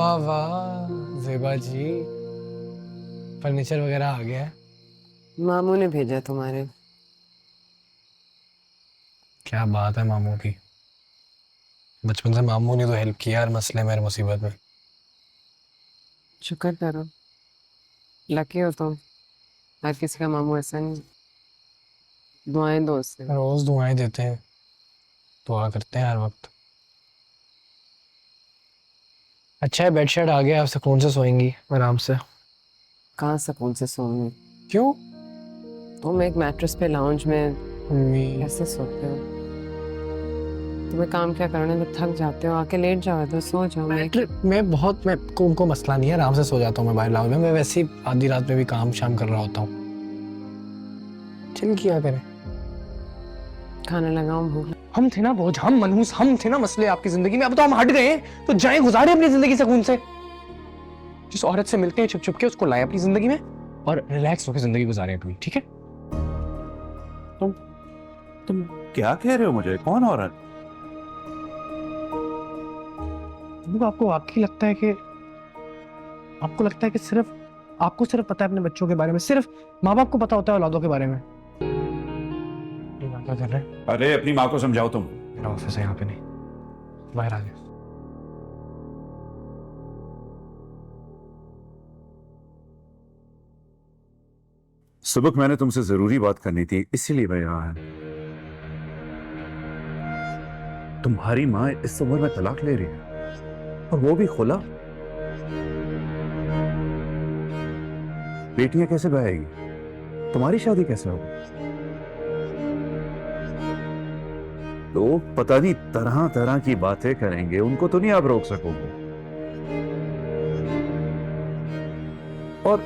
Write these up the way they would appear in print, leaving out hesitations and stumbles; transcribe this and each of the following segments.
वाह वाह जेबा जी, फर्नीचर वगैरह आ गया है। मामू ने भेजा तुम्हारे। क्या बात है मामू की, बचपन से मामू ने तो हेल्प किया हर मसले में, हर मुसीबत में। शुक्र करो, लकी हो तुम। हर किसी का मामू ऐसा नहीं। दुआएं दो उससे। रोज दुआएं देते हैं, दुआ करते हैं हर वक्त। अच्छा है बेड शेड आ गया, आप सुकून से सोएंगी आराम से। कहाँ सुकून से सोऊंगी। क्यों? तुम एक मैट्रेस पे लाउंज में मम्मी, कैसे सोते हो? तुम्हें काम क्या करना, जब थक जाते हो आके लेट जाओ तो सो जाओ। मैं उनको मसला नहीं है, आराम से सो जाता हूँ मैं बाहर लाउंज में। मैं वैसे ही आधी रात में भी काम शाम कर रहा होता हूँ। चिल किया करें। खाना लगाऊं, भूख। हम थे ना बोझ, हम मनहूस, हम थे ना मसले आपकी जिंदगी में। अब तो हम हट गए हैं, तो जाएं गुजारे अपनी जिंदगी सुकून से। जिस औरत से मिलते हैं छुप छुप के, उसको लाए अपनी जिंदगी में और रिलैक्स होकर जिंदगी गुजारे अपनी। ठीक है? तुम क्या कह रहे हो? मुझे कौन औरत? आपको वाकई लगता है कि सिर्फ आपको सिर्फ पता है अपने बच्चों के बारे में, सिर्फ माँ बाप को पता होता है औलादों के बारे में? क्या कर रहे हैं? अरे अपनी माँ को समझाओ तुम। मेरा ऑफिस है यहाँ पे नहीं, बाहर आ गया। सुबह मैंने तुमसे जरूरी बात करनी थी, इसीलिए मैं यहाँ आया। तुम्हारी माँ इस उम्र में तलाक ले रही है, और वो भी खुला। बेटियां कैसे बहाएगी? तुम्हारी शादी कैसे होगी? लोग पता नहीं तरह तरह की बातें करेंगे, उनको तो नहीं आप रोक सकोगे। और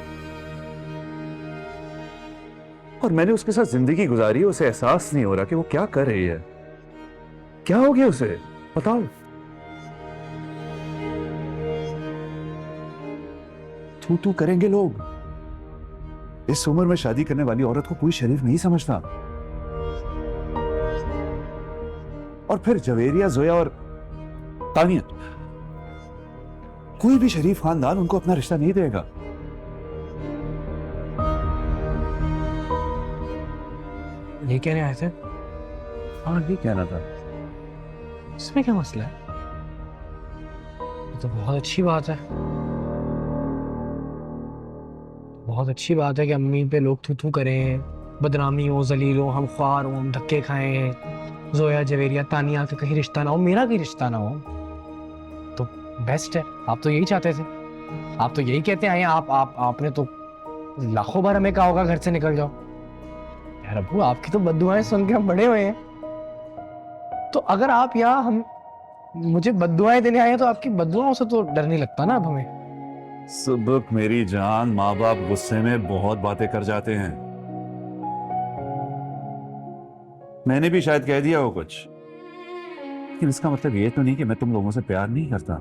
मैंने उसके साथ जिंदगी गुजारी, उसे एहसास नहीं हो रहा कि वो क्या कर रही है। क्या हो गया उसे? बताओ। तू तू करेंगे लोग। इस उम्र में शादी करने वाली औरत को कोई शरीफ नहीं समझता। और फिर जवेरिया, जोया और तानिया, कोई भी शरीफ खानदान उनको अपना रिश्ता नहीं देगा। ये कहने आए थे? हाँ, ये कहना था। इसमें क्या मसला है? ये तो बहुत अच्छी बात है। बहुत अच्छी बात है कि अम्मी पे लोग थू थू करें, बदनामी हो, जलील हो, हम ख्वार हो, हम धक्के खाएं। जोया, जवेरिया, तानिया का कहीं रिश्ता ना हो, मेरा कहीं रिश्ता ना हो, तो बेस्ट है। आप तो यही चाहते थे, आप तो यही कहते आए हैं। आपने तो लाखों बार हमें कहा होगा घर से निकल जाओ। यार अब्बू, आपकी तो बद्दुआएं सुन के हम बड़े हुए हैं। तो अगर आप यहाँ हम मुझे बद्दुआएं देने आए हैं, तो आपकी बद्दुआओं से तो डर नहीं लगता ना अब हमें? सुबह मेरी जान, माँ बाप गुस्से में बहुत बातें कर जाते हैं। मैंने भी शायद कह दिया हो कुछ, लेकिन इसका मतलब ये तो नहीं कि मैं तुम लोगों से प्यार नहीं करता।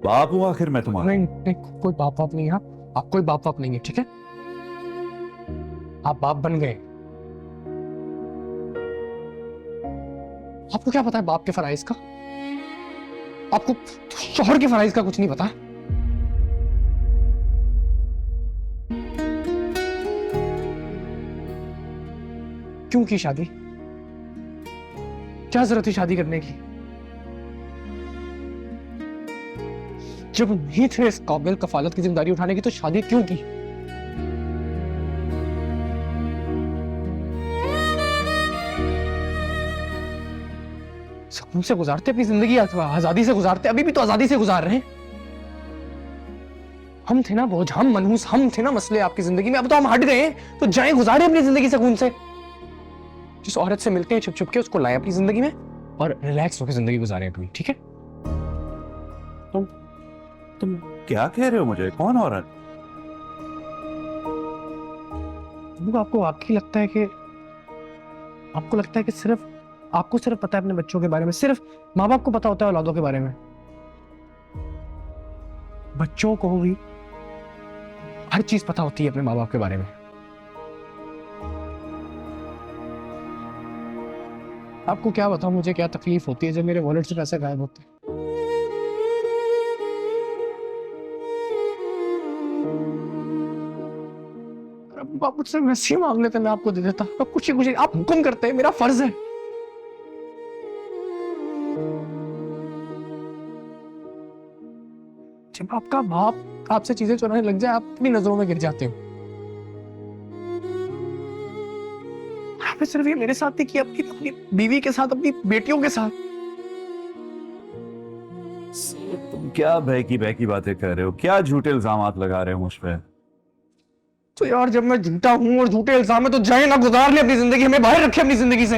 बाप हूं आखिर मैं तुम्हारा। नहीं, कोई बाप बाप नहीं है। आप कोई बाप बाप नहीं है, ठीक है? आप बाप बन गए। आपको क्या पता है बाप के फराइज का? आपको शोहर के फराइज का कुछ नहीं पता। क्यों की शादी? क्या जरूरत थी शादी करने की? जब नहीं थे इस काबिल कफालत की जिम्मेदारी उठाने की, तो शादी क्यों की? सुकून से गुजारते अपनी जिंदगी, आजादी से गुजारते, अभी भी तो आजादी से गुजार रहे हैं। हम थे ना बोझ, हम मनहूस, हम थे ना मसले आपकी जिंदगी में। अब तो हम हट गए हैं, तो जाएं गुजारे अपनी जिंदगी सुकून से। जिस औरत से मिलते हैं छुप छुप के, उसको लाए अपनी जिंदगी में और रिलैक्स होकर जिंदगी गुजारे अपनी। ठीक है? तुम क्या कह रहे हो? मुझे कौन औरत? आपको वाकई लगता है कि सिर्फ आपको सिर्फ पता है अपने बच्चों के बारे में, सिर्फ माँ बाप को पता होता है औलादों के बारे में? बच्चों को भी हर चीज पता होती है अपने माँ बाप के बारे में। आपको क्या बताऊं मुझे क्या तकलीफ होती है जब मेरे वॉलेट से पैसे गायब होते हैं। जब आप मुझसे वैसे ही मांग लेते मैं आपको दे देता। आप कुछ ही आप हुक्म करते हैं, मेरा फर्ज है। जब आपका बाप आपसे चीजें चुराने लग जाए, आप अपनी नजरों में गिर जाते हो। आपने सिर्फ ये मेरे साथ नहीं किया, अपनी बीवी के साथ, अपनी बेटियों के साथ। तुम क्या बहकी बातें कर रहे हो? क्या झूठे इल्जामात लगा रहे हो मुझ पे? तो यार जब मैं झूठा हूं और झूठे इल्जाम में, तो जाए ना, गुजार ले अपनी जिंदगी, हमें बाहर रखे अपनी जिंदगी से।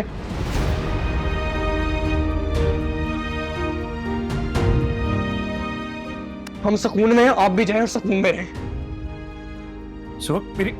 हम सुकून में हैं, आप भी जाएं और सुकून में रहें। सुबह मेरी